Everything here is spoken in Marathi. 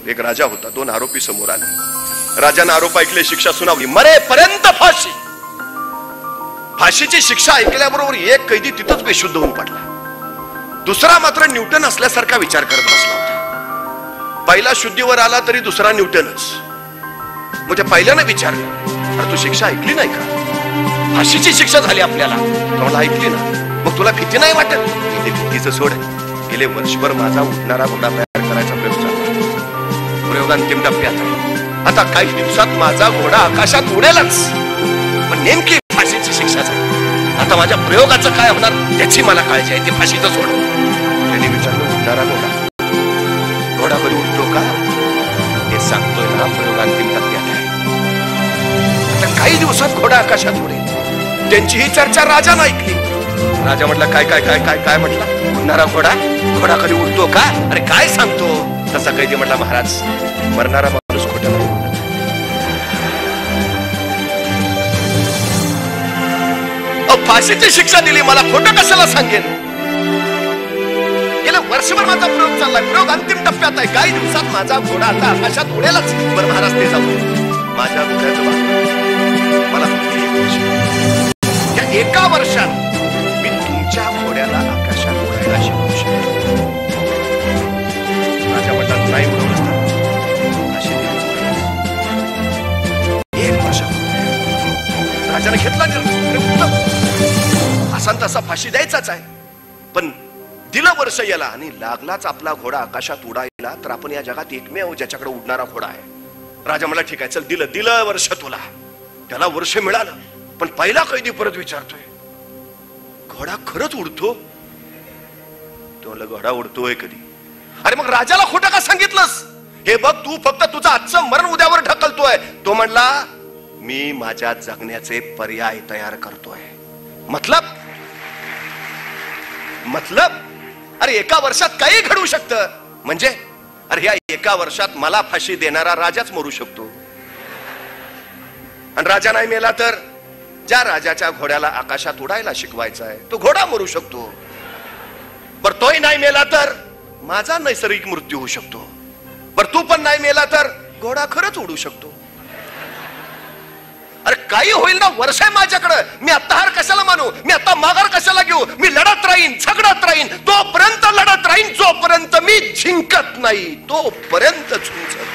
एक राजा होता, 2 आरोपी समोर आले. राजाने आरोप ऐकले, शिक्षा सुनावली, मरेपर्यंत फाशी. फाशीची शिक्षा ऐकल्याबरोबर एक कैदी तिथंच बेशुद्ध होऊन पडला. दुसरा मात्र न्यूटन असल्यासारखा विचार करत बसला होता. पहिला शुद्धीवर आला तरी दुसरा न्यूटनच. म्हणजे पहिल्याने विचारलं, अरे तू शिक्षा ऐकली नाही का? फाशीची शिक्षा झाली आपल्याला. मला ऐकली ना, मग तुला भीती नाही वाटत? भीतीचं सोड. गेले वर्षभर माझा उठणारा घोडा तयार करायचा प्रयोग चालला. प्रयोग अंतिम टप्प्यात आहे. आता काही दिवसात माझा घोडा आकाशात उडेलच. पण नेमकी फाशीची शिक्षा झाली. आता माझ्या प्रयोगाचं काय होणार त्याची मला काळजी आहे. ते फाशीचं सोड. त्यांनी विचारलं, उडणारा घोडा कधी उडतो का? हे सांगतोय ना, प्रयोग अंतिम टप्प्यात आहे. आता काही दिवसात घोडा आकाशात उडेल. त्यांची ही चर्चा राजानं ऐकली. राजा म्हटला, काय काय काय काय काय म्हटला? उडणारा घोडा कधी उडतो का? अरे काय सांगतो? तसा कैदी म्हटला, महाराज मरणारा माणूस खोटा नाही बोलत. फाशीची शिक्षा दिली, मला खोटं कशाला सांगेन? गेलं वर्षभर माझा प्रयोग चाललाय. प्रयोग अंतिम टप्प्यात आहे. काही दिवसात माझा घोडा आता आकाशात उडेलच. बरं महाराज, ते जाऊ. माझ्या घोड्याचं बाकी मला फक्त 1 वर्ष. या 1 वर्षात मी तुमच्या घोड्याला आकाशात उडायला शिकवू शकतो. राजा म्हणतात, नाही उडवलं. अशी 1 वर्ष. राजाने घेतला निर्णय. असा तसा फाशी द्यायचाच आहे. पण दिलं वर्ष याला आणि लागलाच आपला घोडा आकाशात उडायला, तर आपण या जगात एकमेव ज्याच्याकडे उडणारा घोडा आहे. राजा म्हणला, ठीक आहे, चल दिलं वर्ष तुला. त्याला वर्ष मिळालं. पण पहिला कैदी परत विचारतोय, घोडा खरंच उडतो? तो म्हणला, घोडा उडतोय कधी? अरे मग राजाला खोटं का सांगितलंस? हे बघ, तू फक्त तुझं आजचं मरण उद्यावर ढकलतोय. तो म्हणला, मी माझ्या जगण्याचे पर्याय तयार करतोय. मतलब अरे 1 वर्षात काही घडू शकतं. म्हणजे अरे या 1 वर्षात मला फाशी देणारा राजाच मरू शकतो. आणि राजा नाही मेला तर ज्या राजाच्या घोड्याला आकाशात उडायला शिकवायचा आहे तो घोडा मरू शकतो. पर तोही नाही मेला तर माझा नैसर्गिक मृत्यू होऊ शकतो. पर तू पण नाही मेला तर घोडा खरंच उडू शकतो. अरे काही होईल ना, वर्ष आहे माझ्याकडे. मी आता हार कशाला मानू? मी आता माघार कशाला घेऊ? मी लढत राहीन, झगडत राहीन, तोपर्यंत लढत राहीन जोपर्यंत मी जिंकत नाही, तोपर्यंत झुंजत.